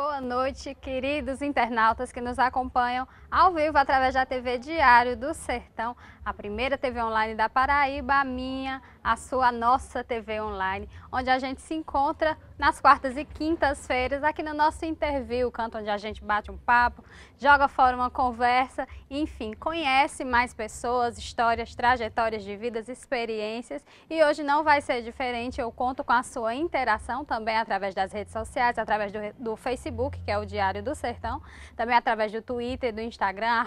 Boa noite, queridos internautas que nos acompanham ao vivo através da TV Diário do Sertão, a primeira TV online da Paraíba, a minha, a sua, a nossa TV online, onde a gente se encontra nas quartas e quintas-feiras aqui no nosso Interview, canto onde a gente bate um papo, joga fora uma conversa, enfim, conhece mais pessoas, histórias, trajetórias de vidas, experiências, e hoje não vai ser diferente. Eu conto com a sua interação também através das redes sociais, através do Facebook, que é o Diário do Sertão, também através do Twitter, do Instagram,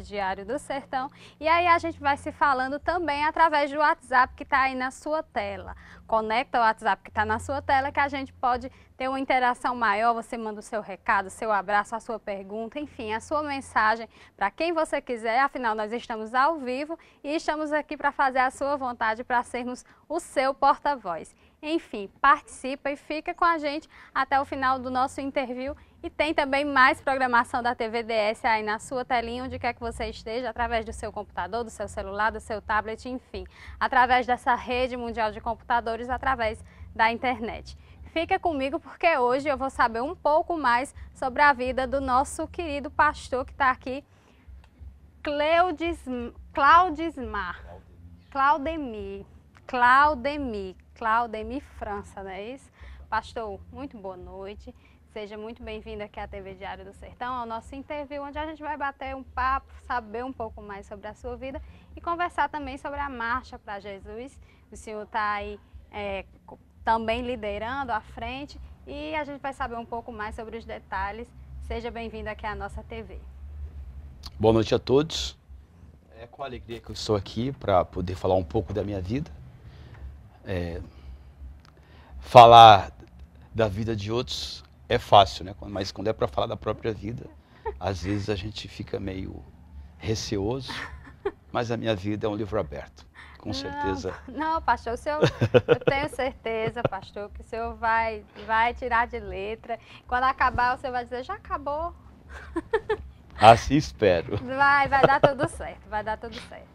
@Diário do Sertão, e aí a gente vai se falando também através do WhatsApp que está aí na sua tela. Conecta o WhatsApp que está na sua tela que a gente pode ter uma interação maior. Você manda o seu recado, o seu abraço, a sua pergunta, enfim, a sua mensagem para quem você quiser. Afinal, nós estamos ao vivo e estamos aqui para fazer a sua vontade, para sermos o seu porta-voz. Enfim, participa e fica com a gente até o final do nosso interview. E tem também mais programação da TVDS aí na sua telinha, onde quer que você esteja, através do seu computador, do seu celular, do seu tablet, enfim, através dessa rede mundial de computadores, através da internet. Fica comigo porque hoje eu vou saber um pouco mais sobre a vida do nosso querido pastor que está aqui, Claudemir França, não é isso? Pastor, muito boa noite. Seja muito bem-vindo aqui à TV Diário do Sertão, ao nosso interview, onde a gente vai bater um papo, saber um pouco mais sobre a sua vida e conversar também sobre a Marcha para Jesus. O senhor está aí também liderando à frente e a gente vai saber um pouco mais sobre os detalhes. Seja bem-vindo aqui à nossa TV. Boa noite a todos. É com alegria que eu estou aqui para poder falar um pouco da minha vida. Falar da vida de outros é fácil, né? Mas quando é para falar da própria vida, às vezes a gente fica meio receoso, mas a minha vida é um livro aberto, com certeza. Não, pastor, eu tenho certeza, pastor, que o senhor vai tirar de letra. Quando acabar, o senhor vai dizer, já acabou. Assim espero. Vai dar tudo certo, vai dar tudo certo.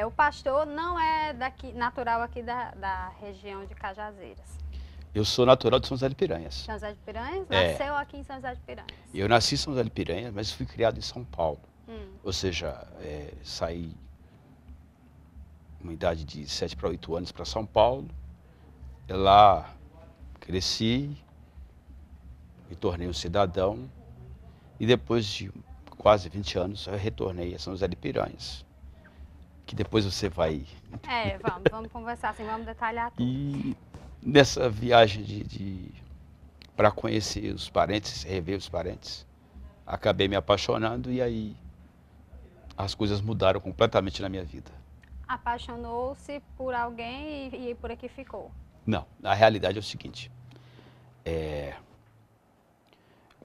O pastor não é natural aqui da região de Cajazeiras. Eu sou natural de São José de Piranhas. São José de Piranhas? Nasceu aqui em São José de Piranhas. Eu nasci em São José de Piranhas, mas fui criado em São Paulo. Ou seja, saí uma idade de 7 para 8 anos para São Paulo. Lá cresci, me tornei um cidadão e depois de quase 20 anos eu retornei a São José de Piranhas. Que depois você vai... vamos conversar assim, vamos detalhar tudo. E nessa viagem para conhecer os parentes, rever os parentes, acabei me apaixonando e aí as coisas mudaram completamente na minha vida. Apaixonou-se por alguém e por aqui ficou? Não, a realidade é o seguinte,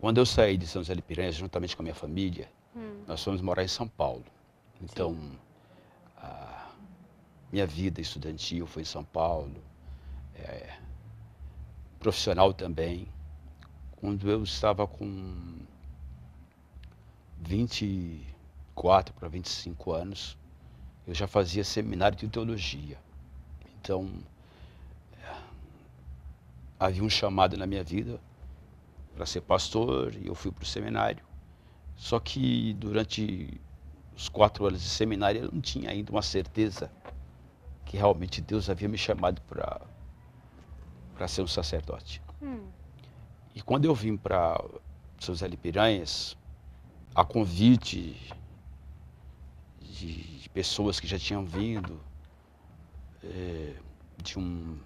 quando eu saí de São José de Piranhas, juntamente com a minha família, nós fomos morar em São Paulo. Então, a minha vida estudantil foi em São Paulo, profissional também. Quando eu estava com 24 para 25 anos, eu já fazia seminário de teologia. Então, havia um chamado na minha vida para ser pastor e eu fui para o seminário. Só que durante os 4 anos de seminário eu não tinha ainda uma certeza que realmente Deus havia me chamado para ser um sacerdote. E quando eu vim para São José de Piranhas, a convite de pessoas que já tinham vindo, de um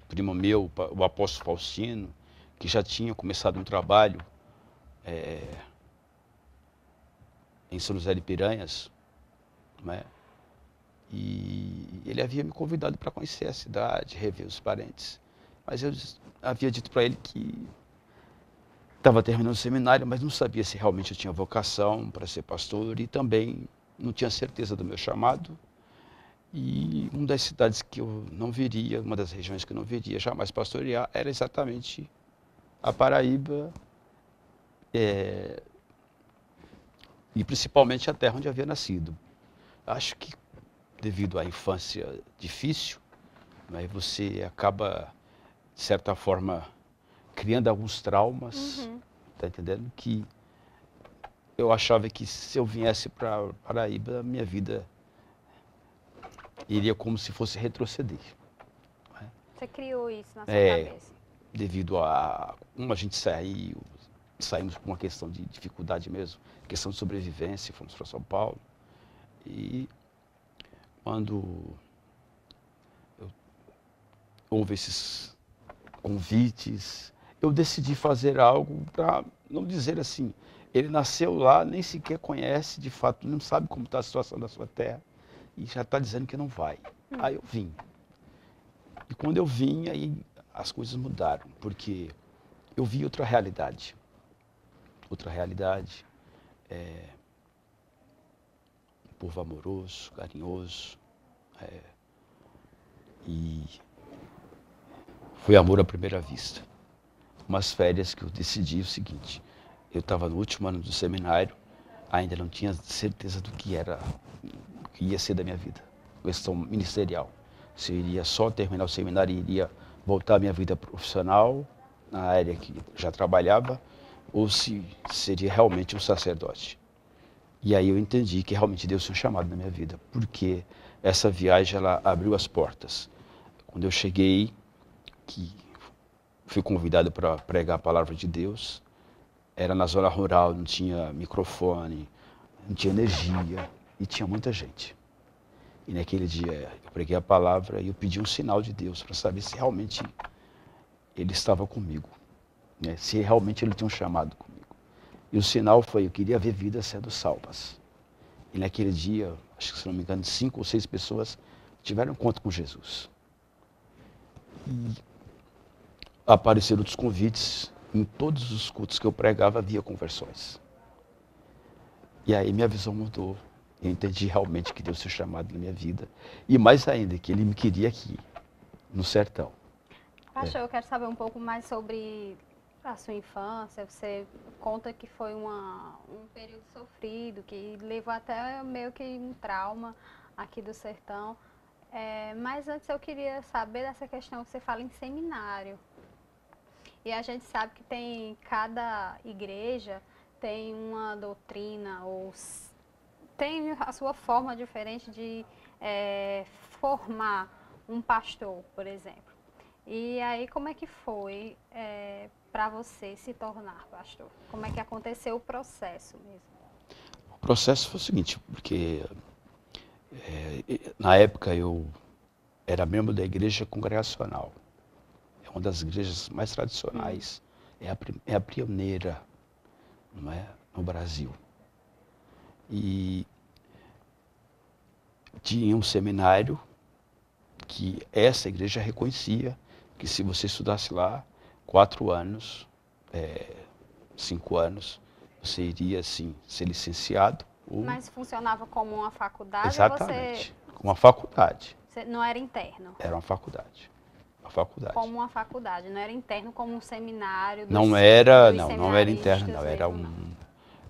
primo meu, o apóstolo Faustino, que já tinha começado um trabalho em São José de Piranhas, né? E ele havia me convidado para conhecer a cidade, rever os parentes. Mas eu havia dito para ele que estava terminando o seminário, mas não sabia se realmente eu tinha vocação para ser pastor e também não tinha certeza do meu chamado. E uma das cidades que eu não viria, uma das regiões que eu não viria jamais pastorear, era exatamente a Paraíba, e principalmente a terra onde eu havia nascido. Acho que devido à infância difícil, né, você acaba, de certa forma, criando alguns traumas está entendendo? Que eu achava que se eu viesse para Paraíba, minha vida iria como se fosse retroceder. Né? Você criou isso na sua É, cabeça? devido a como a gente saímos por uma questão de dificuldade mesmo, questão de sobrevivência, fomos para São Paulo. E quando houve esses convites, eu decidi fazer algo para não dizer assim, ele nasceu lá, nem sequer conhece de fato, não sabe como está a situação da sua terra e já está dizendo que não vai. Aí eu vim. E quando eu vim, aí as coisas mudaram, porque eu vi outra realidade. Outra realidade, um povo amoroso, carinhoso, e foi amor à primeira vista. Umas férias que eu decidi o seguinte, eu estava no último ano do seminário, ainda não tinha certeza do que era, o que ia ser da minha vida, questão ministerial. Se eu iria só terminar o seminário e iria voltar à minha vida profissional, na área que já trabalhava, ou se seria realmente um sacerdote. E aí eu entendi que realmente Deus tinha um chamado na minha vida, porque essa viagem ela abriu as portas. Quando eu cheguei, que fui convidado para pregar a palavra de Deus, era na zona rural, não tinha microfone, não tinha energia e tinha muita gente. E naquele dia eu preguei a palavra e eu pedi um sinal de Deus para saber se realmente Ele estava comigo, né? Se realmente Ele tinha um chamado comigo. E o sinal foi, eu queria ver vidas sendo salvas. E naquele dia, acho que se não me engano, 5 ou 6 pessoas tiveram encontro com Jesus. E apareceram outros convites, em todos os cultos que eu pregava havia conversões. E aí minha visão mudou. Eu entendi realmente que Deus tinha chamado na minha vida. E mais ainda, que Ele me queria aqui, no sertão. Pastor, eu quero saber um pouco mais sobre a sua infância. Você conta que foi um período sofrido, que levou até meio que um trauma aqui do sertão. Mas antes eu queria saber dessa questão que você fala em seminário. E a gente sabe que cada igreja tem uma doutrina tem a sua forma diferente de formar um pastor, por exemplo. E aí, como é que foi para você se tornar pastor? Como é que aconteceu o processo mesmo? O processo foi o seguinte, porque na época eu era membro da igreja congregacional. É uma das igrejas mais tradicionais, é a pioneira, não é, no Brasil. E tinha um seminário que essa igreja reconhecia que se você estudasse lá 4 anos, 5 anos, você iria assim ser licenciado. Mas funcionava como uma faculdade? Exatamente, como uma faculdade. Você não era interno? Era uma faculdade. Uma faculdade. Como uma faculdade, não era interno como um seminário não era mesmo, interno, não.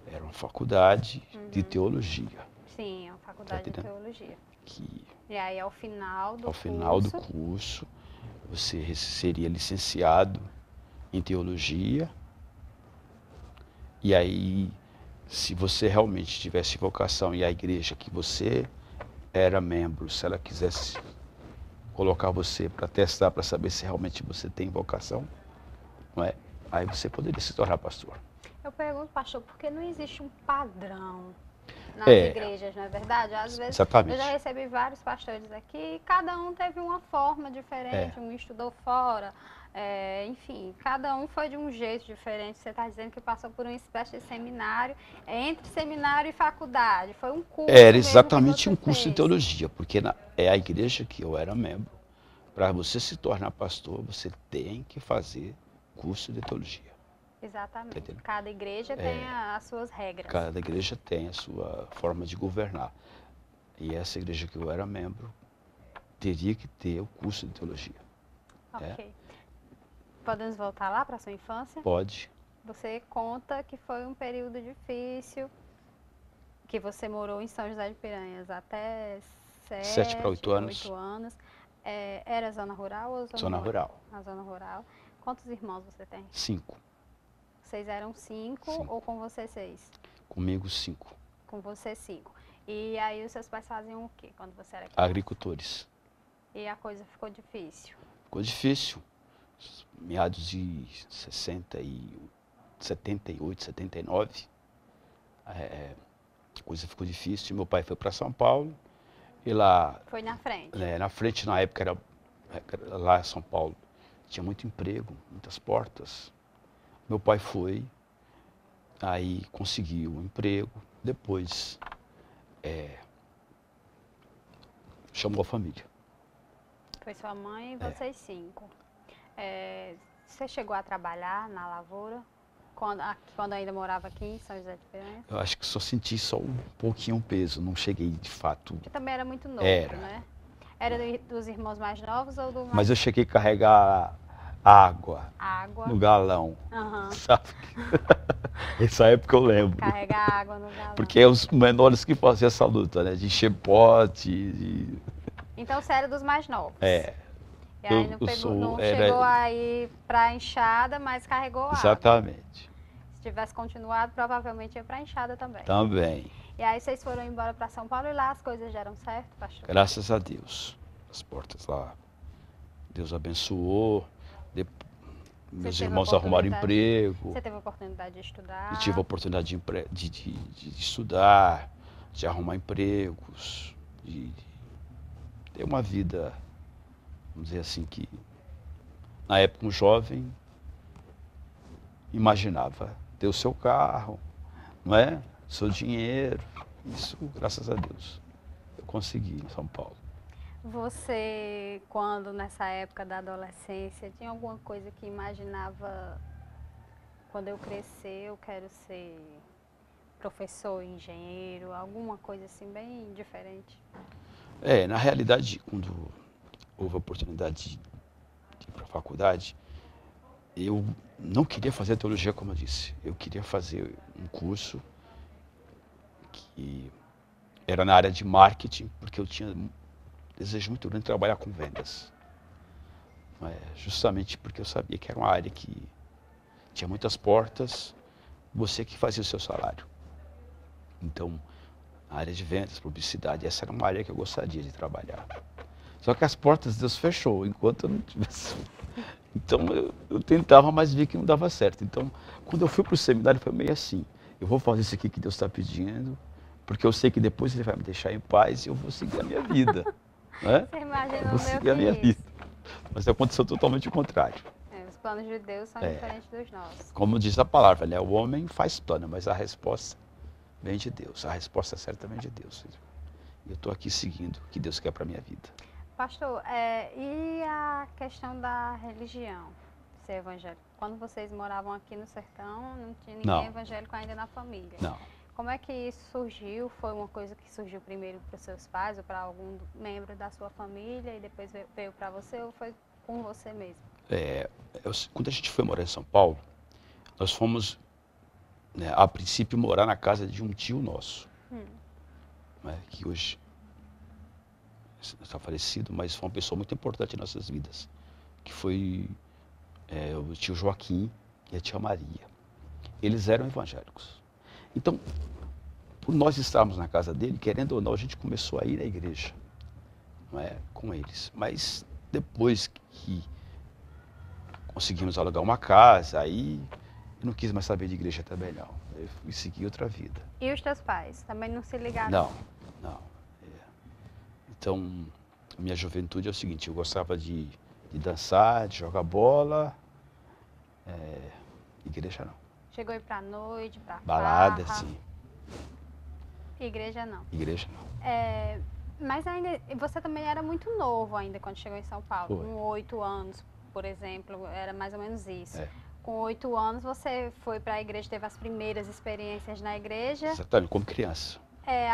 Era uma faculdade de teologia. Sim, uma faculdade de teologia. Que, e aí, ao final do curso, você seria licenciado em teologia. E aí, se você realmente tivesse vocação e a igreja que você era membro, se ela quisesse colocar você para testar, para saber se realmente você tem vocação, não é? Aí você poderia se tornar pastor. Eu pergunto, pastor, porque não existe um padrão nas igrejas, não é verdade? Às vezes exatamente. eu já recebi vários pastores aqui e cada um teve uma forma diferente, um estudou fora, enfim, cada um foi de um jeito diferente. Você está dizendo que passou por uma espécie de seminário, entre seminário e faculdade, foi um curso. Era exatamente um curso fez. de teologia, porque é a igreja que eu era membro. Para você se tornar pastor, você tem que fazer curso de teologia. Exatamente. Entendeu? Cada igreja tem as suas regras. Cada igreja tem a sua forma de governar. E essa igreja que eu era membro teria que ter o curso de teologia. Ok. Podemos voltar lá para a sua infância? Pode. Você conta que foi um período difícil, que você morou em São José de Piranhas até 7 para 8 anos. Era zona rural ou zona rural? A zona rural. Quantos irmãos você tem? 5. vocês eram 5 Cinco. ou com você 6? Comigo 5. Com você 5. E aí os seus pais faziam o quê quando você era criança? Agricultores. E a coisa ficou difícil. Ficou difícil. Meados de 78, 79. A coisa ficou difícil. Meu pai foi para São Paulo. E lá, Foi na frente. na frente, na época, era lá em São Paulo, tinha muito emprego, muitas portas. Meu pai foi, aí conseguiu um emprego, depois chamou a família. Foi sua mãe e vocês 5. Você chegou a trabalhar na lavoura quando ainda morava aqui em São José de Piranhas? Eu acho que só senti só um pouquinho o peso, não cheguei de fato. Você também era muito novo, Era. né? Era dos irmãos mais novos ou do mais... Mas eu cheguei a carregar água Água. no galão, Aham. sabe? Essa época eu lembro. Carregar água no galão. Porque é os menores que faziam essa luta, né? De encher pote, Então você era dos mais novos. É, E aí eu não, sou- não era- chegou aí pra enxada, mas carregou água. exatamente. Se tivesse continuado, provavelmente ia pra enxada também. Também. E aí vocês foram embora pra São Paulo e lá as coisas deram certo, pastor? Graças a Deus. As portas lá. Deus abençoou. Meus teve irmãos arrumaram oportunidade? emprego. Você teve a oportunidade de estudar? Eu tive a oportunidade de estudar, de arrumar empregos, de ter uma vida, vamos dizer assim, que na época um jovem imaginava ter o seu carro, não é? Seu dinheiro. Isso, graças a Deus, eu consegui em São Paulo. Você, quando nessa época da adolescência, tinha alguma coisa que imaginava, quando eu crescer, eu quero ser professor, engenheiro, alguma coisa assim bem diferente? Na realidade, quando houve a oportunidade de ir para a faculdade, eu não queria fazer teologia, como eu disse. Eu queria fazer um curso que era na área de marketing, porque eu tinha desejo muito grande de trabalhar com vendas. Justamente porque eu sabia que era uma área que tinha muitas portas, você que fazia o seu salário. Então, a área de vendas, publicidade, essa era uma área que eu gostaria de trabalhar. Só que as portas Deus fechou, enquanto eu não tivesse... Então, eu tentava, mas vi que não dava certo. Então, quando eu fui para o seminário, foi meio assim, eu vou fazer isso aqui que Deus está pedindo, porque eu sei que depois Ele vai me deixar em paz e eu vou seguir a minha vida. Né? Você imagina Eu vou o seguir meu a minha que vida. Mas aconteceu totalmente o contrário. os planos de Deus são diferentes dos nossos. Como diz a palavra, né? O homem faz plano, mas a resposta vem de Deus. A resposta certa vem de Deus. E eu estou aqui seguindo o que Deus quer para a minha vida. Pastor, e a questão da religião, ser evangélico? Quando vocês moravam aqui no sertão, não tinha ninguém Não. evangélico ainda na família. Não. Como é que isso surgiu? Foi uma coisa que surgiu primeiro para os seus pais ou para algum membro da sua família e depois veio para você ou foi com você mesmo? Quando a gente foi morar em São Paulo, nós fomos, né, a princípio, morar na casa de um tio nosso, né, que hoje está falecido, mas foi uma pessoa muito importante em nossas vidas, que foi o tio Joaquim e a tia Maria. Eles eram evangélicos. Então, por nós estarmos na casa dele, querendo ou não, a gente começou a ir à igreja, não é, com eles. Mas depois que conseguimos alugar uma casa, aí eu não quis mais saber de igreja também, não. Eu fui seguir outra vida. E os teus pais também não se ligaram? Não. Então, a minha juventude é o seguinte, eu gostava de dançar, de jogar bola, igreja não. Chegou a ir pra noite, pra Balada, farra? sim. Igreja não. Igreja não. Mas ainda, você também era muito novo ainda quando chegou em São Paulo. Foi. Com 8 anos, por exemplo, era mais ou menos isso. É. Com 8 anos você foi para a igreja, teve as primeiras experiências na igreja. Exatamente, como criança.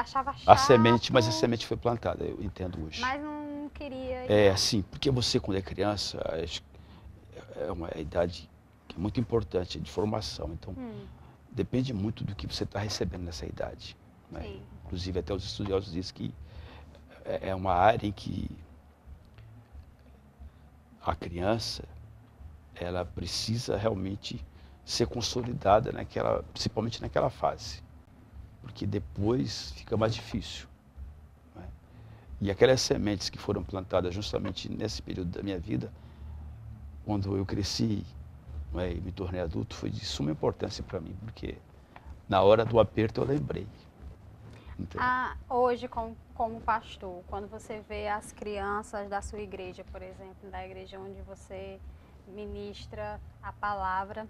Achava chato. A semente, mas a semente foi plantada, eu entendo hoje. Mas não queria ir. Assim, porque você quando é criança, é uma idade que é muito importante, de formação. Então, depende muito do que você está recebendo nessa idade. Né? Sim. Inclusive, até os estudiosos dizem que é uma área em que a criança, ela precisa realmente ser consolidada principalmente naquela fase, porque depois fica mais difícil, né? E aquelas sementes que foram plantadas justamente nesse período da minha vida, quando eu cresci, né, e me tornei adulto, foi de suma importância para mim, porque na hora do aperto eu lembrei. Então, Hoje, como pastor, quando você vê as crianças da sua igreja, por exemplo, da igreja onde você ministra a palavra,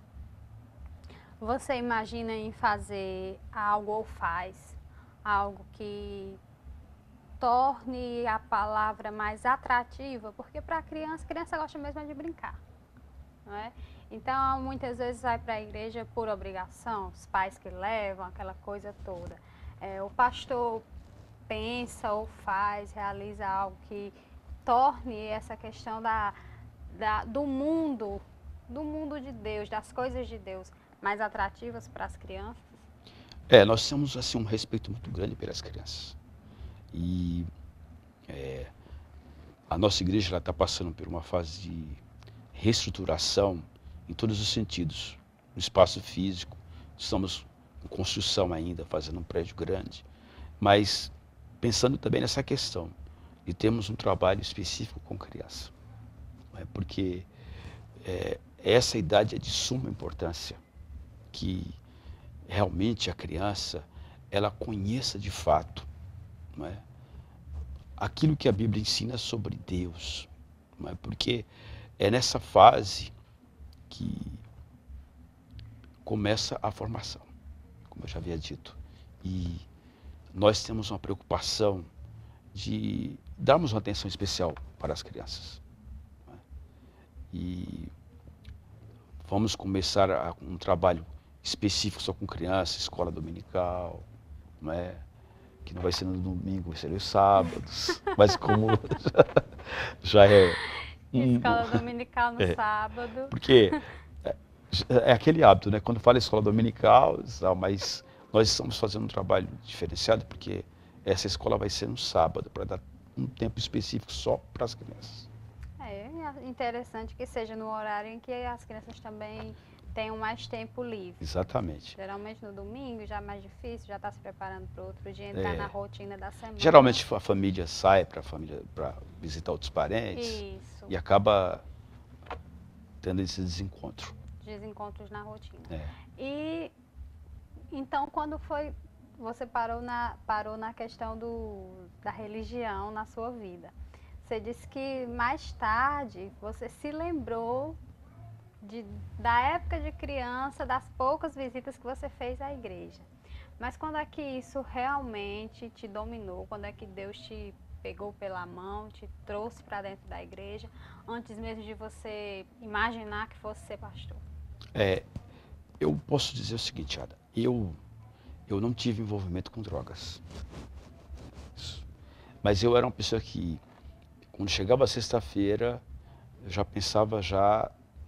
você imagina em fazer algo ou faz algo que torne a palavra mais atrativa? Porque para a criança gosta mesmo é de brincar, não é? Então, muitas vezes vai para a igreja por obrigação, os pais que levam, aquela coisa toda. O pastor pensa ou faz, realiza algo que torne essa questão do mundo de Deus, das coisas de Deus, mais atrativas para as crianças? nós temos assim um respeito muito grande pelas crianças. E a nossa igreja está passando por uma fase de reestruturação em todos os sentidos. No espaço físico, estamos em construção ainda, fazendo um prédio grande, mas pensando também nessa questão de termos um trabalho específico com criança, não é? Porque essa idade é de suma importância, que realmente a criança ela conheça de fato, não é? Aquilo que a Bíblia ensina sobre Deus, não é? Porque é nessa fase que começa a formação, como eu já havia dito. E nós temos uma preocupação de darmos uma atenção especial para as crianças, não é? E vamos começar um trabalho específico só com crianças, escola dominical, não é? Que não vai ser no domingo, vai ser nos sábados, mas como já é Escola dominical no sábado. Porque é aquele hábito, né? Quando fala escola dominical, mas nós estamos fazendo um trabalho diferenciado, porque essa escola vai ser no sábado, para dar um tempo específico só para as crianças. É interessante que seja no horário em que as crianças também tenham mais tempo livre. Exatamente. Geralmente no domingo já é mais difícil, já está se preparando para outro dia, entrar na rotina da semana. Geralmente a família sai para visitar outros parentes. Isso. E acaba tendo esse desencontro. Desencontros na rotina. E então quando você parou na questão da religião na sua vida. Você disse que mais tarde você se lembrou da época de criança, das poucas visitas que você fez à igreja. Mas quando é que isso realmente te dominou? Quando é que Deus te pegou pela mão, te trouxe para dentro da igreja, antes mesmo de você imaginar que fosse ser pastor? Eu posso dizer o seguinte, Ada, eu não tive envolvimento com drogas. Mas eu era uma pessoa que, quando chegava a sexta-feira, eu já pensava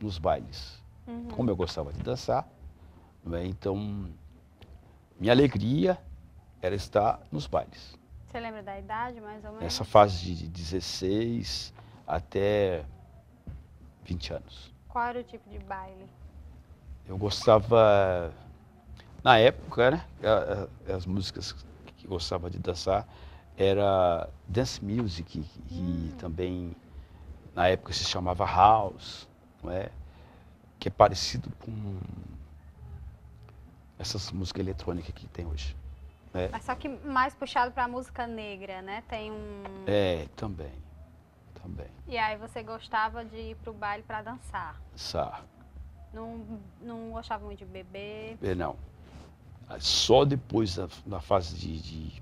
nos bailes. Como eu gostava de dançar, né? Então, minha alegria era estar nos bailes. Você lembra da idade, mais ou menos? Nessa fase de 16 até 20 anos. Qual era o tipo de baile? Eu gostava, na época, né, as músicas que gostava de dançar era dance music, e também na época se chamava house, não é? Que é parecido com essas músicas eletrônicas que tem hoje. Né? Mas só que mais puxado para a música negra, né? Tem Também. E aí você gostava de ir pro baile para dançar? Dançar. Não gostava muito de beber? Não. Só depois na fase de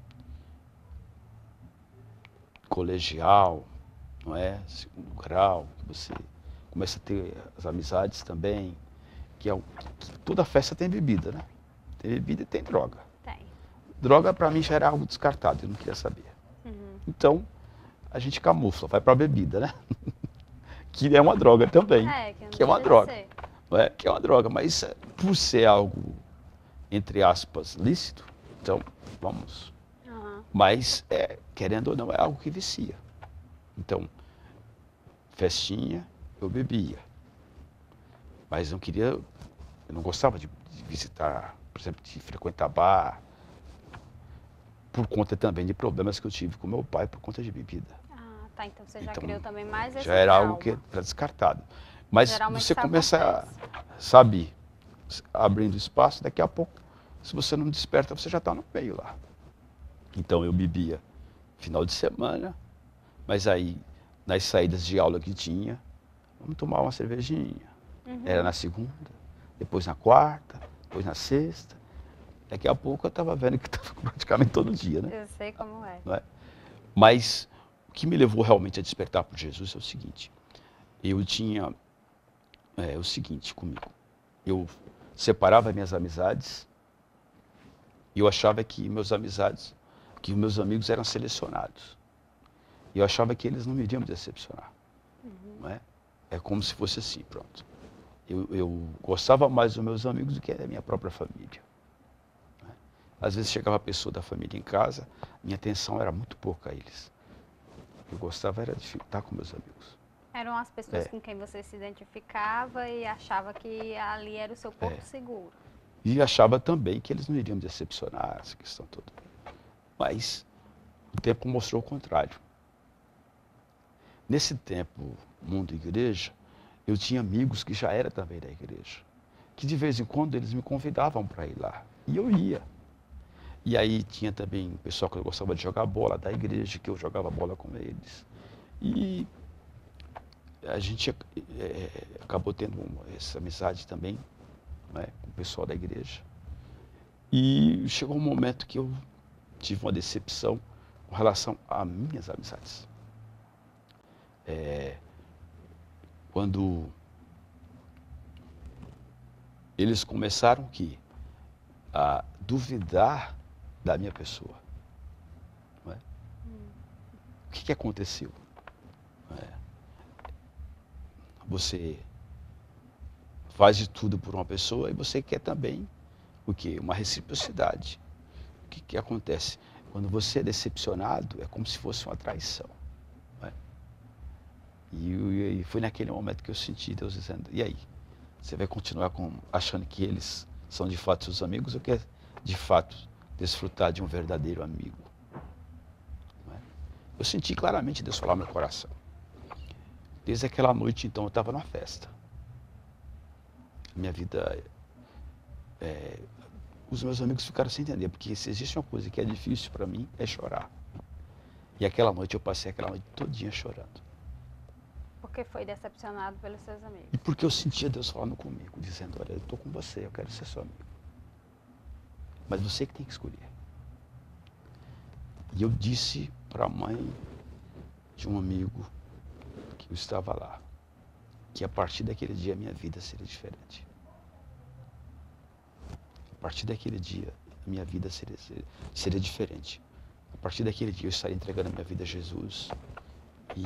colegial, não é? Segundo grau, que você começa a ter as amizades também, que toda festa tem bebida, né? Tem bebida e tem droga. Tem. Droga para mim já era algo descartado, eu não queria saber. Então, a gente camufla, vai para a bebida, né? Que é uma droga também. Que é uma droga. Não é? Que é uma droga, mas por ser algo, entre aspas, lícito, então vamos. Mas, querendo ou não, é algo que vicia. Então, festinha, eu bebia. Mas não queria Eu não gostava de visitar, por exemplo, de frequentar bar, por conta também de problemas que eu tive com meu pai por conta de bebida. Ah, tá. Então você já Então, criou também mais esse já era algo que trauma. era descartado. Mas Geralmente você isso começa a, acontece. sabe, abrindo espaço, daqui a pouco, se você não desperta, você já está no meio lá. Então eu bebia final de semana, mas aí nas saídas de aula que tinha, vamos tomar uma cervejinha. Era na segunda, depois na quarta, depois na sexta. Daqui a pouco eu estava vendo que estava praticamente todo dia, né? Eu sei como é. Não é? Mas o que me levou realmente a despertar por Jesus é o seguinte. Eu tinha o seguinte comigo. Eu separava minhas amizades e eu achava que meus amigos eram selecionados. E eu achava que eles não me iriam me decepcionar. Não é? É como se fosse assim, pronto. Eu gostava mais dos meus amigos do que da minha própria família. Não é? Às vezes chegava a pessoa da família em casa, minha atenção era muito pouca a eles. Eu gostava era de estar com meus amigos. Eram as pessoas com quem você se identificava e achava que ali era o seu porto seguro. E achava também que eles não iriam me decepcionar, essa questão toda. Mas o tempo mostrou o contrário. Nesse tempo, mundo igreja, eu tinha amigos que já eram também da igreja, que de vez em quando eles me convidavam para ir lá, e eu ia. E aí tinha também o pessoal que eu gostava de jogar bola da igreja, que eu jogava bola com eles. E a gente acabou tendo essa amizade também, né, com o pessoal da igreja. E chegou um momento que eu tive uma decepção com relação a minhas amizades. Quando eles começaram a duvidar da minha pessoa. Não é? O que aconteceu? Você faz de tudo por uma pessoa e você quer também o quê? Uma reciprocidade. O que acontece? Quando você é decepcionado, é como se fosse uma traição. Não é? E foi naquele momento que eu senti Deus dizendo, e aí? Você vai continuar achando que eles são de fato seus amigos ou quer de fato desfrutar de um verdadeiro amigo? Não é? Eu senti claramente Deus falar no meu coração. Desde aquela noite, então, eu estava numa festa. Minha vida... os meus amigos ficaram sem entender, porque se existe uma coisa que é difícil para mim, é chorar. E aquela noite, eu passei aquela noite todinha chorando. Porque foi decepcionado pelos seus amigos. E porque eu sentia Deus falando comigo, dizendo, olha, eu estou com você, eu quero ser seu amigo. Mas você que tem que escolher. E eu disse para a mãe de um amigo que eu estava lá, que a partir daquele dia a minha vida seria diferente. A partir daquele dia a minha vida seria diferente. A partir daquele dia eu estaria entregando a minha vida a Jesus e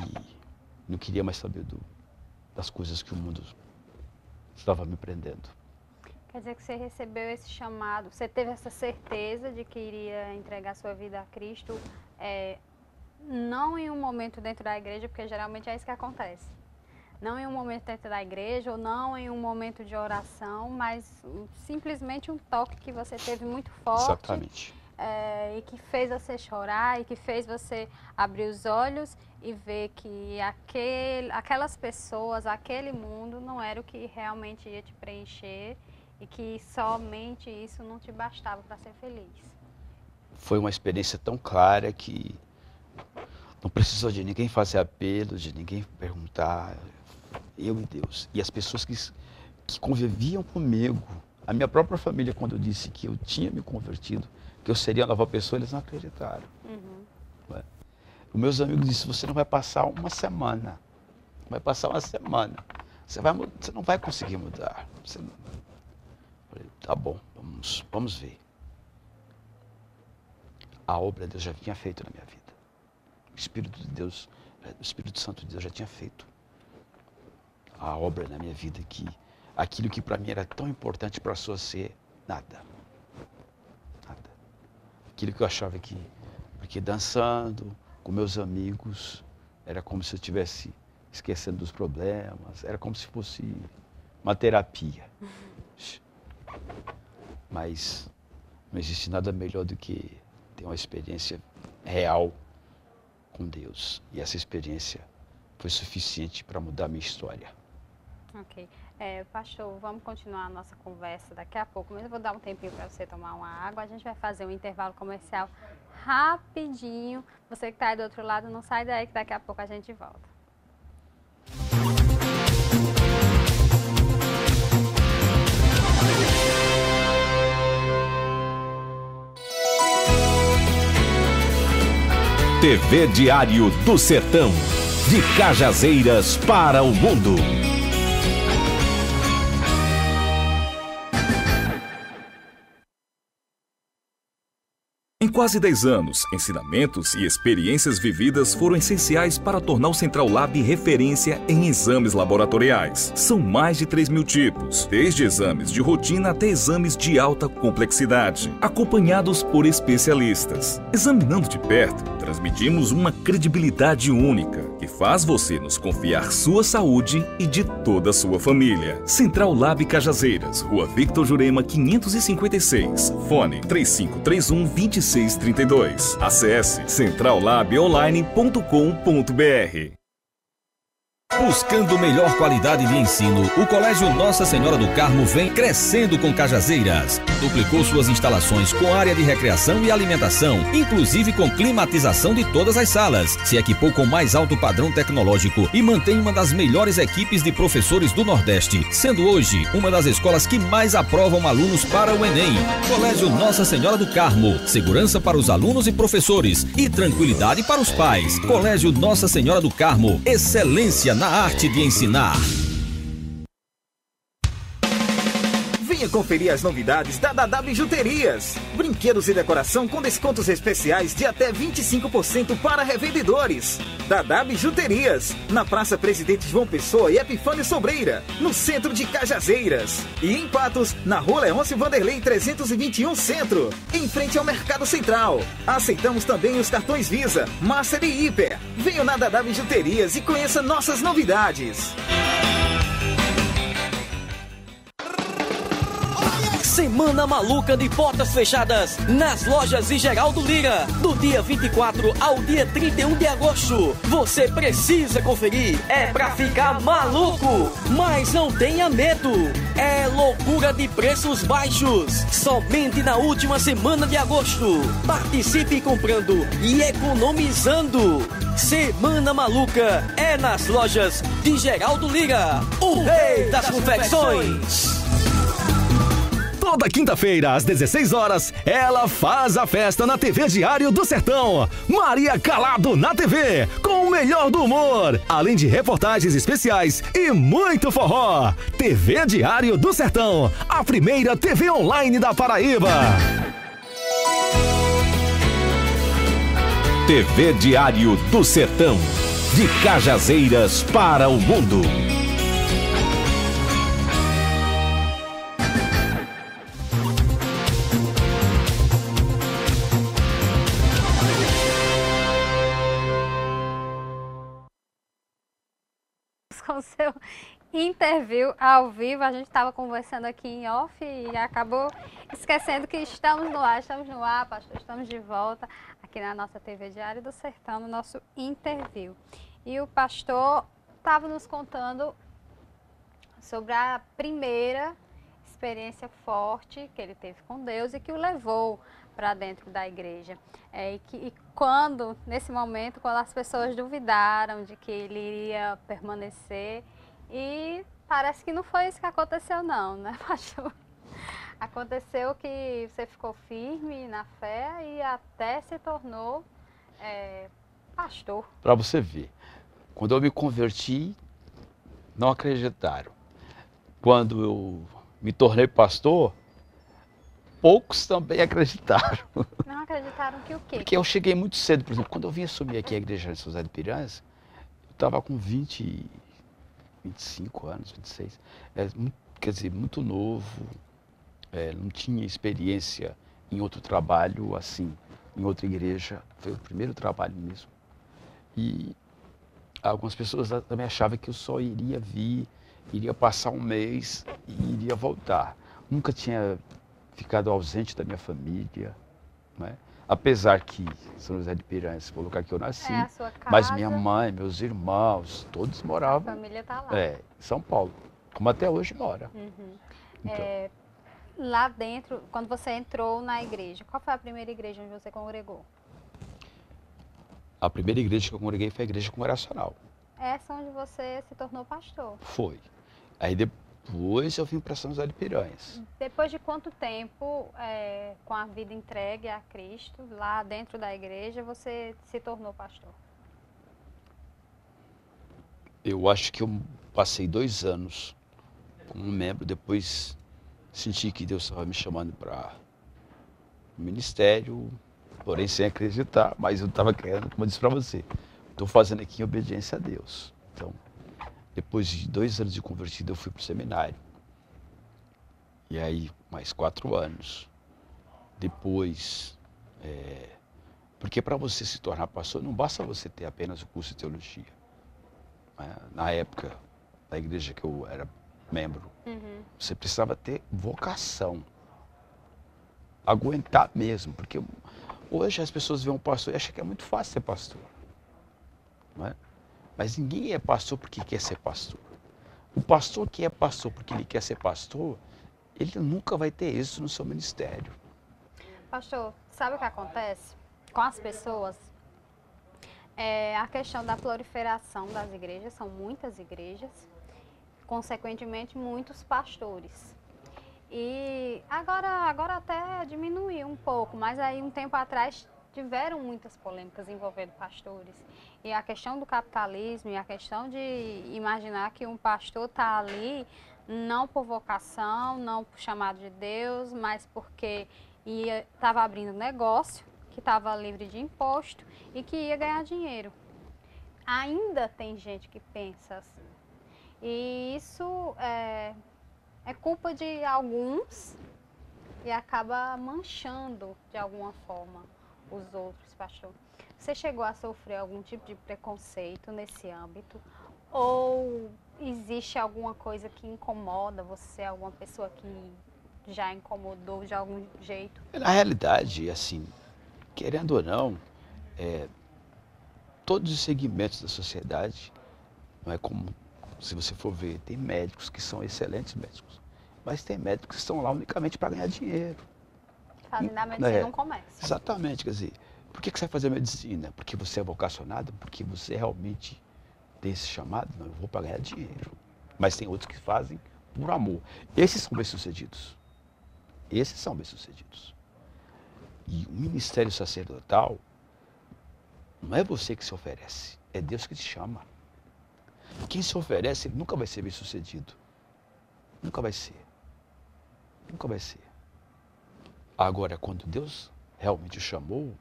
não queria mais saber das coisas que o mundo estava me prendendo. Quer dizer que você recebeu esse chamado, você teve essa certeza de que iria entregar sua vida a Cristo, não em um momento dentro da igreja, porque geralmente é isso que acontece. Não em um momento dentro da igreja, ou não em um momento de oração, mas simplesmente um toque que você teve muito forte. Exatamente. E que fez você chorar, e que fez você abrir os olhos e ver que aquelas pessoas, aquele mundo não era o que realmente ia te preencher e que somente isso não te bastava para ser feliz. Foi uma experiência tão clara que não precisou de ninguém fazer apelo, de ninguém perguntar, eu e Deus. E as pessoas que conviviam comigo, a minha própria família, quando eu disse que eu tinha me convertido, que eu seria uma nova pessoa, eles não acreditaram. Não é? Os meus amigos disseram, você não vai passar uma semana. Vai passar uma semana. Você não vai conseguir mudar. Eu falei, tá bom, vamos ver. A obra Deus já tinha feito na minha vida. O Espírito de Deus, o Espírito Santo de Deus já tinha feito a obra na minha vida, que aquilo que para mim era tão importante passou a ser nada. Nada. Aquilo que eu achava porque dançando com meus amigos, era como se eu estivesse esquecendo dos problemas, era como se fosse uma terapia. Mas não existe nada melhor do que ter uma experiência real com Deus. E essa experiência foi suficiente para mudar a minha história. Ok. Pastor, vamos continuar a nossa conversa daqui a pouco, mas eu vou dar um tempinho para você tomar uma água. A gente vai fazer um intervalo comercial rapidinho. Você que está aí do outro lado, não sai daí que daqui a pouco a gente volta. TV Diário do Sertão, de Cajazeiras para o mundo. Em quase 10 anos, ensinamentos e experiências vividas foram essenciais para tornar o Central Lab referência em exames laboratoriais. São mais de 3.000 tipos, desde exames de rotina até exames de alta complexidade, acompanhados por especialistas. Examinando de perto, transmitimos uma credibilidade única, que faz você nos confiar sua saúde e de toda a sua família. Central Lab Cajazeiras, Rua Victor Jurema 556, fone 3531-2632. Acesse centrallabonline.com.br. Buscando melhor qualidade de ensino, o Colégio Nossa Senhora do Carmo vem crescendo com Cajazeiras. Duplicou suas instalações com área de recreação e alimentação, inclusive com climatização de todas as salas. Se equipou com mais alto padrão tecnológico e mantém uma das melhores equipes de professores do Nordeste, sendo hoje uma das escolas que mais aprovam alunos para o Enem. Colégio Nossa Senhora do Carmo, segurança para os alunos e professores e tranquilidade para os pais. Colégio Nossa Senhora do Carmo, excelência na arte de ensinar. Venha conferir as novidades da Dadá Bijuterias. Brinquedos e decoração com descontos especiais de até 25% para revendedores. Dadá Bijuterias, na Praça Presidente João Pessoa e Epifânio Sobreira, no centro de Cajazeiras. E em Patos, na Rua Leôncio Vanderlei 321 Centro, em frente ao Mercado Central. Aceitamos também os cartões Visa, Master e Hiper. Venha na Dadá Bijuterias e conheça nossas novidades. Semana Maluca de portas fechadas nas lojas e Geraldo Lira, do dia 24 ao dia 31 de agosto. Você precisa conferir, é pra ficar maluco, mas não tenha medo. É loucura de preços baixos, somente na última semana de agosto. Participe comprando e economizando. Semana Maluca é nas lojas de Geraldo Lira, o rei das confecções. Toda quinta-feira, às 16 horas, ela faz a festa na TV Diário do Sertão. Maria Calado na TV, com o melhor do humor, além de reportagens especiais e muito forró. TV Diário do Sertão, a primeira TV online da Paraíba. TV Diário do Sertão, de Cajazeiras para o mundo. Com seu interview ao vivo, a gente estava conversando aqui em off e acabou esquecendo que estamos no ar, pastor, estamos de volta aqui na nossa TV Diário do Sertão, no nosso interview. E o pastor estava nos contando sobre a primeira experiência forte que ele teve com Deus e que o levou para dentro da igreja. E quando, nesse momento, quando as pessoas duvidaram de que ele iria permanecer, e parece que não foi isso que aconteceu não, né, pastor? Aconteceu que você ficou firme na fé e até se tornou pastor. Para você ver, quando eu me converti, não acreditaram. Quando eu me tornei pastor, poucos também acreditaram. Não acreditaram que o quê? Porque eu cheguei muito cedo, por exemplo, quando eu vim assumir aqui a igreja de São José de Piranhas, eu estava com 25 anos, 26. Quer dizer, muito novo, não tinha experiência em outro trabalho assim, em outra igreja. Foi o primeiro trabalho mesmo. E algumas pessoas também achavam que eu só iria vir, iria passar um mês e iria voltar. nunca tinha ficado ausente da minha família, né? Apesar que São José de Piranhas foi o lugar que eu nasci, É a sua casa. mas minha mãe, meus irmãos, todos A moravam família tá lá. em São Paulo, como até hoje mora. Uhum. Então, Lá dentro, quando você entrou na igreja, qual foi a primeira igreja onde você congregou? a primeira igreja que eu congreguei foi a igreja congregacional. Essa onde você se tornou pastor. Foi. Aí depois eu vim para São José de Piranhas. Depois de quanto tempo, com a vida entregue a Cristo, lá dentro da igreja, você se tornou pastor? Eu acho que eu passei 2 anos como membro, depois senti que Deus estava me chamando para o ministério, porém sem acreditar, mas eu estava querendo, como eu disse para você, estou fazendo aqui em obediência a Deus. Então, depois de 2 anos de convertido, eu fui para o seminário. E aí, mais 4 anos. Depois, porque para você se tornar pastor, não basta você ter apenas o curso de teologia. Na época da igreja que eu era membro, você precisava ter vocação. Aguentar mesmo, porque hoje as pessoas veem um pastor e acham que é muito fácil ser pastor. Não é? Mas ninguém é pastor porque quer ser pastor. O pastor que é pastor porque ele quer ser pastor, ele nunca vai ter êxito no seu ministério. Pastor, sabe o que acontece com as pessoas? A questão da proliferação das igrejas, são muitas igrejas, consequentemente muitos pastores. E agora até diminuiu um pouco, mas aí um tempo atrás tiveram muitas polêmicas envolvendo pastores. E a questão do capitalismo e a questão de imaginar que um pastor está ali não por vocação, não por chamado de Deus, mas porque estava abrindo negócio, que estava livre de imposto e que ia ganhar dinheiro. Ainda tem gente que pensa assim. E isso é culpa de alguns e acaba manchando de alguma forma os outros, pastor. Você chegou a sofrer algum tipo de preconceito nesse âmbito? Ou existe alguma coisa que incomoda você, alguma pessoa que já incomodou de algum jeito? Na realidade, assim, querendo ou não, todos os segmentos da sociedade, não é como, se você for ver, tem médicos que são excelentes médicos, mas tem médicos que estão lá unicamente para ganhar dinheiro. Fazem da medicina um comércio. Exatamente, quer dizer, por que você vai fazer medicina? Porque você é vocacionado? Porque você realmente tem esse chamado? Não, eu vou para ganhar dinheiro. Mas tem outros que fazem por amor. Esses são bem-sucedidos. Esses são bem-sucedidos. E o ministério sacerdotal não é você que se oferece, é Deus que te chama. Quem se oferece, ele nunca vai ser bem-sucedido. Nunca vai ser. Nunca vai ser. Agora, quando Deus realmente o chamou,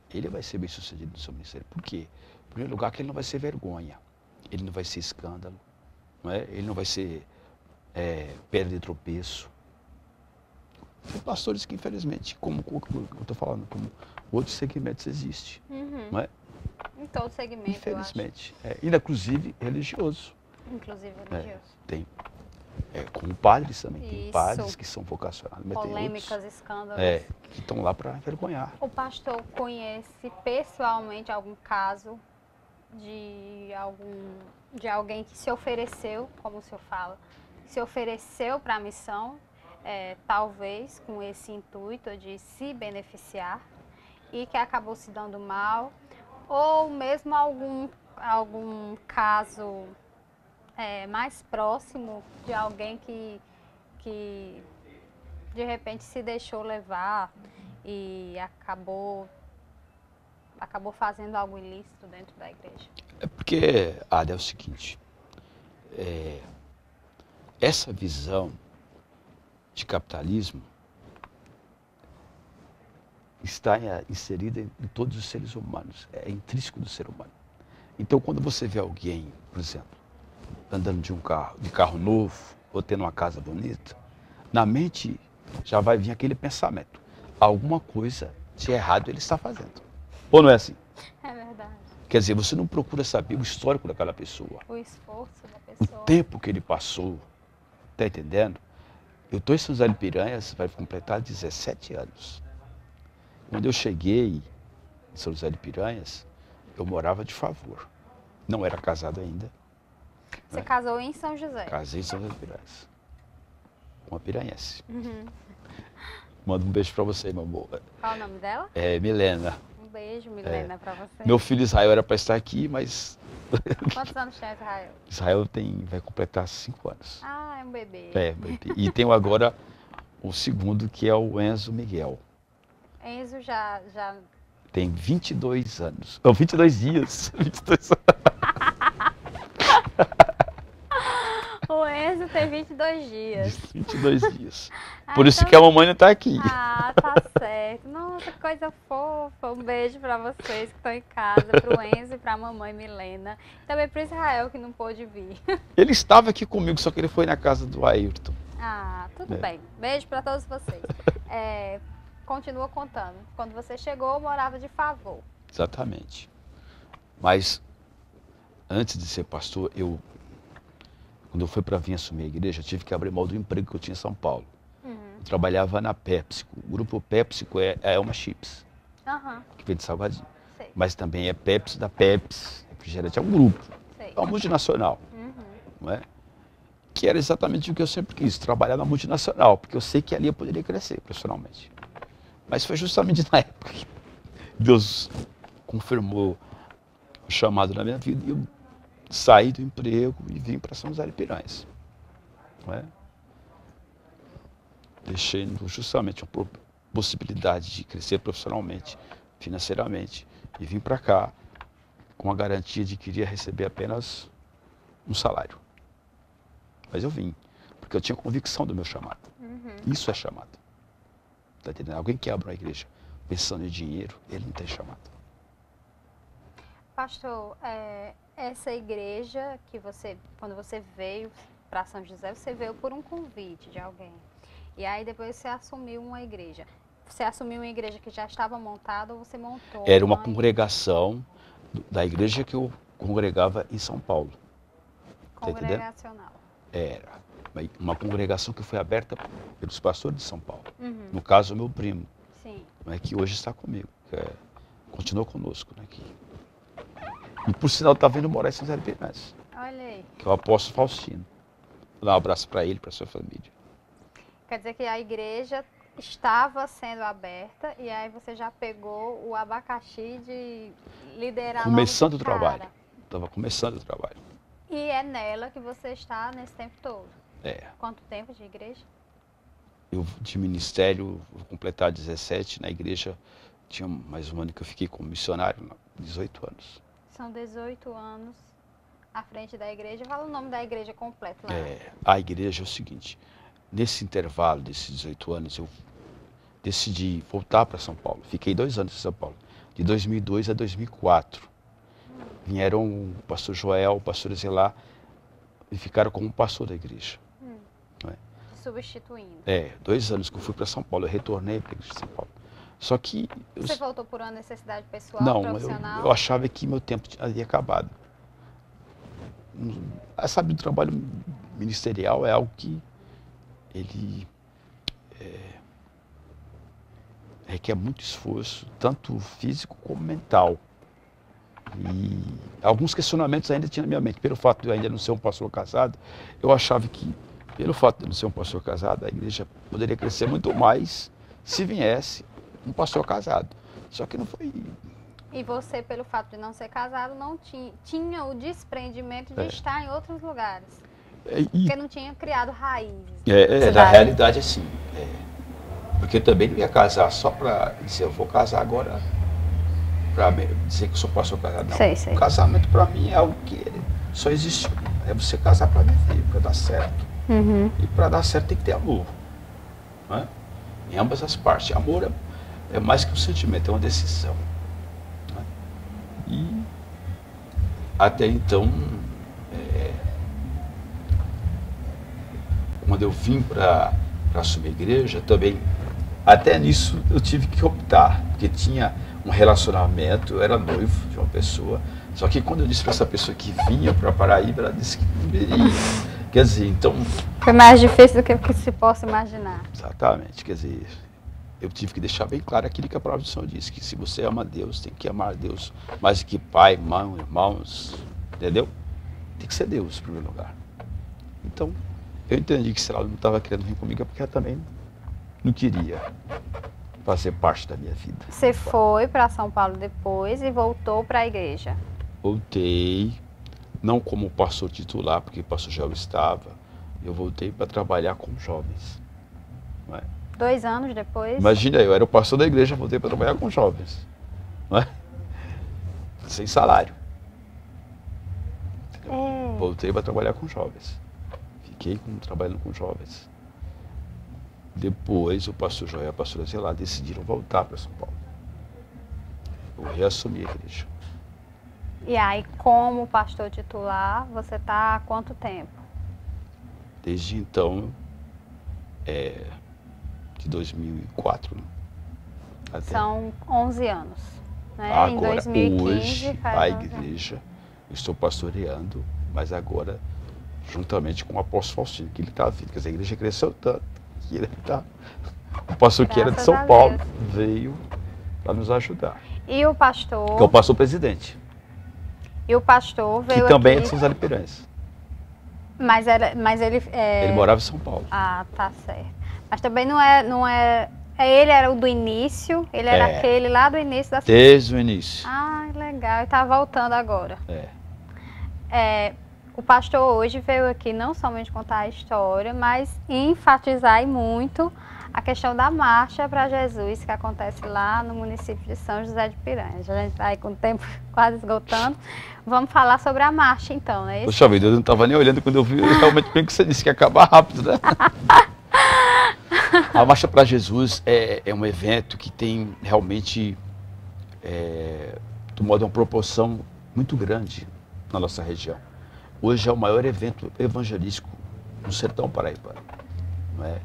ele vai ser bem-sucedido no seu ministério. Por quê? Em primeiro lugar, que ele não vai ser vergonha. Ele não vai ser escândalo. Não é? Ele não vai ser pedra de tropeço. Tem pastores que, infelizmente, como eu estou falando, como outros segmentos existem. Não é? Em todo segmento, infelizmente. Inclusive religioso. Inclusive religioso. Tem. Como padres também. Isso. Tem padres que são vocacionados. Mas polêmicas, tem outros, escândalos. Que estão lá para envergonhar. O pastor conhece pessoalmente algum caso de alguém que se ofereceu, como o senhor fala, se ofereceu para a missão, talvez com esse intuito de se beneficiar e que acabou se dando mal, ou mesmo algum caso mais próximo de alguém que de repente se deixou levar e acabou fazendo algo ilícito dentro da igreja. Porque, é o seguinte, essa visão de capitalismo está inserida em todos os seres humanos, é intrínseco do ser humano. Então, quando você vê alguém, por exemplo, andando de carro novo, ou tendo uma casa bonita, na mente já vai vir aquele pensamento, alguma coisa de errado ele está fazendo. Ou não é assim? É verdade. Quer dizer, você não procura saber o histórico daquela pessoa. O esforço da O pessoa. tempo que ele passou, tá entendendo? Eu estou em São José de Piranhas, vai completar 17 anos. Quando eu cheguei em São José de Piranhas, eu morava de favor. Não era casado ainda. Você casou em São José? Casei em São José de Piranhas. Uma piranhense. Mando um beijo pra você, meu amor. Qual o nome dela? É Milena. Um beijo, Milena, pra você. Meu filho Israel era para estar aqui, mas Quantos anos tem Israel? Israel vai completar 5 anos. Ah, é um bebê. É, bebê. E tenho agora o segundo, que é o Enzo Miguel. Enzo já... Tem 22 anos. Não, 22 dias. 22 O Enzo tem 22 dias. 22 dias. Por isso que a mamãe não está aqui. Ah, tá certo. Nossa, que coisa fofa. Um beijo pra vocês que estão em casa, pro Enzo e pra mamãe Milena. Também pro Israel, que não pôde vir. Ele estava aqui comigo, só que ele foi na casa do Ayrton. Ah, tudo bem. Beijo pra todos vocês. Continua contando. Quando você chegou, morava de favor. Exatamente. Mas, antes de ser pastor, quando eu fui para vir assumir a igreja, eu tive que abrir mão do emprego que eu tinha em São Paulo. Eu trabalhava na PepsiCo. O grupo PepsiCo é a Elma Chips, que vem de Salvadinho. Sei. Mas também é Pepsi da Pepsi, refrigerante, é um grupo. Sei. É uma multinacional. Não é? Que era exatamente o que eu sempre quis, trabalhar na multinacional, porque eu sei que ali eu poderia crescer profissionalmente. Mas foi justamente na época que Deus confirmou o chamado na minha vida e eu saí do emprego e vim para São José de Piranhas. Não é? Deixando justamente uma possibilidade de crescer profissionalmente, financeiramente, e vim para cá com a garantia de que iria receber apenas um salário. Mas eu vim, porque eu tinha convicção do meu chamado. Isso é chamado. Tá entendendo? Alguém que abre uma igreja pensando em dinheiro, ele não tem chamado. Pastor, essa igreja que quando você veio para São José, você veio por um convite de alguém. E aí depois você assumiu uma igreja. Você assumiu uma igreja que já estava montada ou você montou? Era uma congregação da igreja que eu congregava em São Paulo. Congregacional. Era uma congregação que foi aberta pelos pastores de São Paulo. No caso, o meu primo, que hoje está comigo, continuou conosco. E por sinal está vindo morar em São José de Piranhas. Olha aí. Que é o apóstolo Faustino. Vou dar um abraço para ele, para sua família. Quer dizer que a igreja estava sendo aberta e aí você já pegou o abacaxi de liderar Começando o trabalho. Estava começando o trabalho. E é nela que você está nesse tempo todo? Quanto tempo de igreja? Eu, de ministério, vou completar 17. Na igreja, tinha mais um ano que eu fiquei como missionário, 18 anos. São 18 anos à frente da igreja. Fala o nome da igreja completo lá. A igreja é o seguinte, nesse intervalo desses 18 anos, eu decidi voltar para São Paulo. Fiquei 2 anos em São Paulo, de 2002 a 2004. Vieram o pastor Joel, o pastor Zelá, e ficaram como pastor da igreja. Substituindo. 2 anos que eu fui para São Paulo, eu retornei para a igreja de São Paulo. Só que... Você voltou por uma necessidade pessoal, profissional? Eu achava que meu tempo havia acabado. Sabe, o trabalho ministerial é algo que ele requer muito esforço, tanto físico como mental. E alguns questionamentos ainda tinha na minha mente. Pelo fato de eu ainda não ser um pastor casado, eu achava que, pelo fato de eu não ser um pastor casado, a igreja poderia crescer muito mais se viesse um pastor casado. Só que não foi. E você, pelo fato de não ser casado, não tinha o desprendimento de estar em outros lugares. Porque não tinha criado raízes. Na realidade, assim. Porque eu também não ia casar só para dizer, eu vou casar agora para dizer que eu sou pastor casado. Não. Sei. O casamento para mim é algo que só existe. É você casar para viver, para dar certo. E para dar certo tem que ter amor. Não é? Em ambas as partes. Amor é mais que um sentimento, é uma decisão. Não é? E até então, quando eu vim para assumir a igreja, também, até nisso eu tive que optar, porque tinha um relacionamento, eu era noivo de uma pessoa, só que quando eu disse para essa pessoa que vinha para Paraíba, ela disse que Quer dizer, então... Foi mais difícil do que se possa imaginar. Exatamente, quer dizer, eu tive que deixar bem claro aquilo que a palavra do Senhor diz, que se você ama Deus, tem que amar Deus mais do que pai, mãe, irmãos, entendeu? Tem que ser Deus em primeiro lugar. Então, eu entendi que se ela não estava querendo vir comigo é porque ela também não queria fazer parte da minha vida. Você foi para São Paulo depois e voltou para a igreja? Voltei, não como pastor titular, porque o pastor já estava, eu voltei para trabalhar com jovens. Não é? 2 anos depois? Imagina, eu era o pastor da igreja, voltei para trabalhar com jovens. Não é? Sem salário. É. Voltei para trabalhar com jovens. Fiquei trabalhando com jovens. Depois o pastor Joel e a pastora Zelá decidiram voltar para São Paulo. Eu reassumi a igreja. E aí, como pastor titular, você está há quanto tempo? Desde então, de 2004. Né? Até São 11 anos. Né? agora, em 2015, hoje, faz a 11 anos. igreja, eu estou pastoreando, mas agora, juntamente com o apóstolo Faustino, que ele está vindo. Quer dizer, a igreja cresceu tanto que ele está... O pastor que era de Graças São a Paulo Deus. veio para nos ajudar. E o pastor... Que é o pastor presidente, E o pastor que veio também é aqui... de São José de Piranhas. Mas ele... Ele morava em São Paulo. Ah, tá certo. Mas também não é... Ele era o do início, ele era aquele lá do início da... Desde o início. Ah, legal. E tá voltando agora. É. O pastor hoje veio aqui não somente contar a história, mas enfatizar e muito a questão da marcha para Jesus, que acontece lá no município de São José de Piranhas. A gente está aí com o tempo quase esgotando. Vamos falar sobre a marcha então, não é isso? Poxa vida, eu não estava nem olhando quando eu vi realmente bem que você disse que ia acabar rápido, né? A Marcha para Jesus é um evento que tem realmente tomado uma proporção muito grande na nossa região. Hoje é o maior evento evangelístico no sertão paraibano, não é?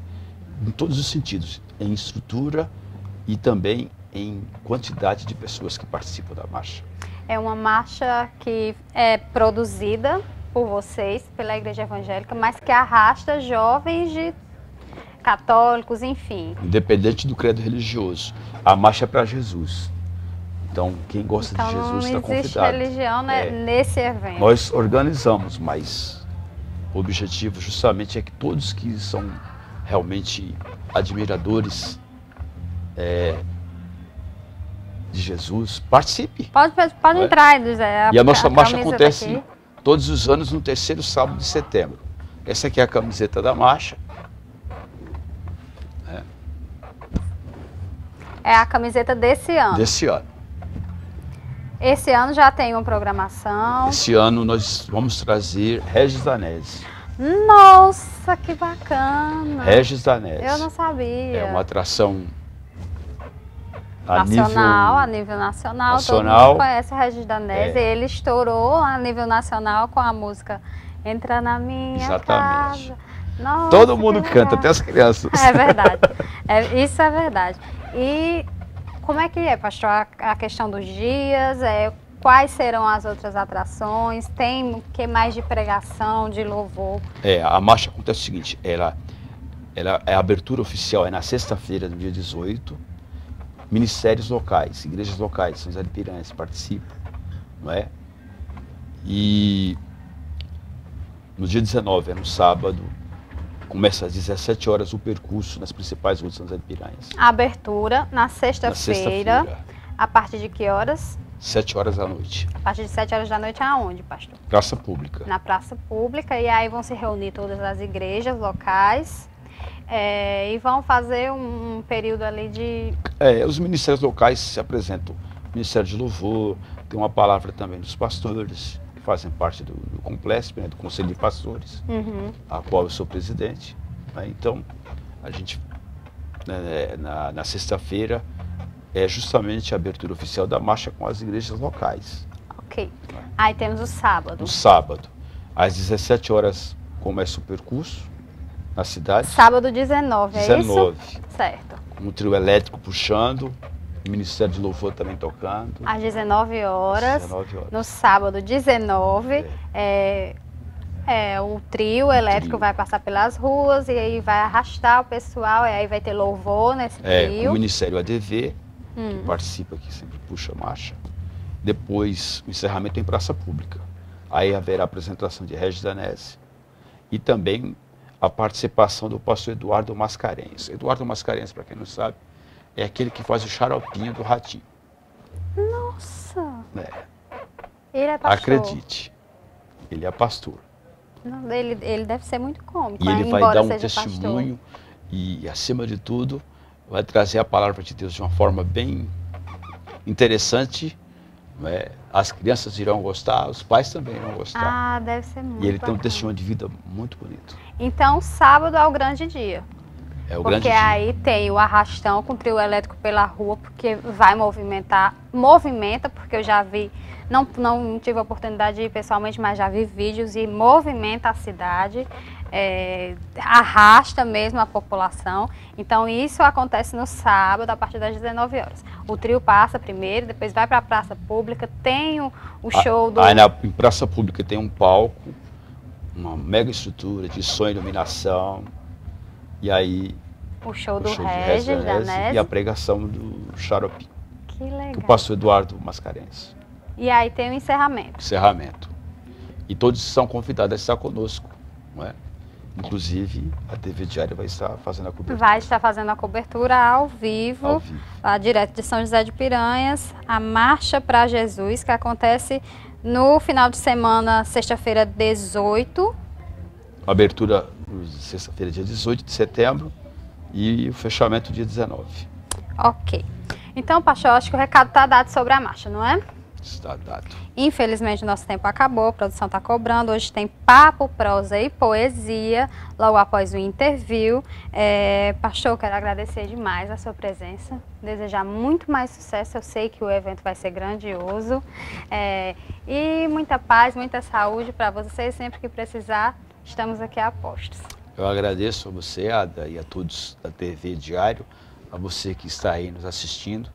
Em todos os sentidos, em estrutura e também em quantidade de pessoas que participam da marcha. É uma marcha que é produzida por vocês, pela Igreja Evangélica, mas que arrasta jovens de católicos, enfim. Independente do credo religioso, a marcha é para Jesus. Então, quem gosta de Jesus está convidado. Não existe religião, né, nesse evento. Nós organizamos, mas o objetivo justamente é que todos que são realmente admiradores de Jesus participem. Pode entrar, José. E a nossa marcha acontece daqui. todos os anos no 3º sábado de setembro. Essa aqui é a camiseta da marcha. É a camiseta desse ano. Desse ano. Esse ano já tem uma programação. Esse ano nós vamos trazer Regis Danese. Nossa, que bacana. Regis Danese. Eu não sabia. É uma atração a nível nacional. Todo mundo conhece o Regis Danese. Ele estourou a nível nacional com a música Entra na Minha Casa. Nossa, todo mundo canta, até as crianças. É verdade. Isso é verdade. E como é que é, pastor, a questão dos dias? Quais serão as outras atrações? Tem o que mais de pregação, de louvor? A marcha acontece o seguinte, a abertura oficial é na sexta-feira, no dia 18, ministérios locais, igrejas locais, São José de Piranhas participam, não é? E no dia 19, no sábado, começa às 17 horas o percurso nas principais ruas de São José de Piranhas. A abertura na sexta-feira. A partir de que horas? 7 horas da noite. A partir de 7 horas da noite aonde, pastor? Praça Pública. Na Praça Pública, e aí vão se reunir todas as igrejas locais e vão fazer um período ali de... Os ministérios locais se apresentam. Ministério de Louvor, tem uma palavra também dos pastores, que fazem parte do Complexo, né, do Conselho de Pastores, a qual eu sou presidente. Né? Então, a gente, na sexta-feira, é justamente a abertura oficial da marcha com as igrejas locais. Ok. Aí temos o sábado. No sábado, às 17 horas, começa o percurso na cidade. Sábado 19, é 19. Isso? Certo. Com o trio elétrico puxando, o Ministério de Louvor também tocando. Às 19 horas. Às 19 horas. No sábado 19. O trio elétrico vai passar pelas ruas e aí vai arrastar o pessoal, e aí vai ter louvor nesse trio. O Ministério ADV, que participa aqui, sempre puxa a marcha. Depois, o encerramento em praça pública. Aí haverá a apresentação de Regis Danese e também a participação do pastor Eduardo Mascarenhas. Eduardo Mascarenhas, para quem não sabe, é aquele que faz o xaropinho do ratinho. Nossa! Ele é pastor. Acredite, ele é pastor. Não, ele deve ser muito cômico. E ele vai dar um testemunho e, acima de tudo, vai trazer a palavra de Deus de uma forma bem interessante. As crianças irão gostar, os pais também irão gostar. Deve ser muito E ele bacana. tem um testemunho de vida muito bonito. Então, sábado é o grande dia. É o grande Porque dia. aí tem o arrastão com o trio elétrico pela rua, porque vai movimenta, porque eu já vi, não tive a oportunidade de ir pessoalmente, mas já vi vídeos e movimenta a cidade, arrasta mesmo a população. Então isso acontece no sábado, a partir das 19 horas. O trio passa primeiro, depois vai para a praça pública, tem o show do... Aí em praça pública tem um palco, uma mega estrutura de som e iluminação. E aí, o show do Regis Danese e a pregação do xaropinho. Que legal. Do pastor Eduardo Mascarenhas. E aí tem o encerramento. Encerramento. E todos são convidados a estar conosco, não é? Inclusive, a TV Diário vai estar fazendo a cobertura. Vai estar fazendo a cobertura ao vivo. Lá direto de São José de Piranhas, a Marcha para Jesus, que acontece no final de semana, sexta-feira 18. Abertura sexta-feira, dia 18 de setembro, e o fechamento dia 19. Ok. Então, pastor, acho que o recado está dado sobre a marcha, não é? Está dado. Infelizmente, nosso tempo acabou, a produção está cobrando. Hoje tem papo, prosa e poesia, logo após o interview. Pastor, quero agradecer demais a sua presença, desejar muito mais sucesso. Eu sei que o evento vai ser grandioso. E muita paz, muita saúde para você. Sempre que precisar, estamos aqui a postos. Eu agradeço a você, Ada, e a todos da TV Diário, a você que está aí nos assistindo.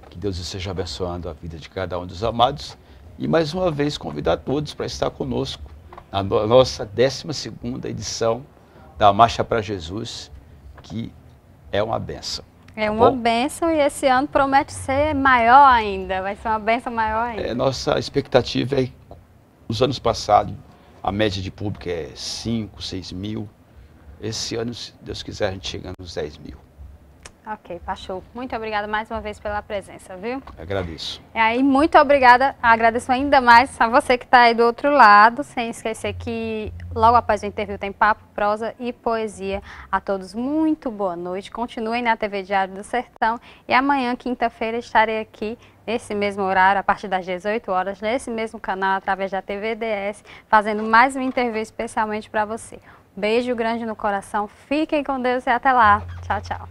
Que Deus esteja abençoando a vida de cada um dos amados. E mais uma vez convidar todos para estar conosco na nossa 12ª edição da Marcha para Jesus, que é uma bênção. É uma bênção, e esse ano promete ser maior ainda, vai ser uma bênção maior ainda. Nossa expectativa é, os anos passados, a média de público é 5, 6 mil. Esse ano, se Deus quiser, a gente chega nos 10 mil. Ok, pastor. Muito obrigada mais uma vez pela presença, viu? Agradeço. E aí, muito obrigada. Agradeço ainda mais a você que está aí do outro lado. Sem esquecer que logo após o interview tem papo, prosa e poesia. A todos, muito boa noite. Continuem na TV Diário do Sertão. E amanhã, quinta-feira, estarei aqui nesse mesmo horário, a partir das 18 horas, nesse mesmo canal, através da TV DS, fazendo mais um interview especialmente para você. Beijo grande no coração. Fiquem com Deus e até lá. Tchau, tchau.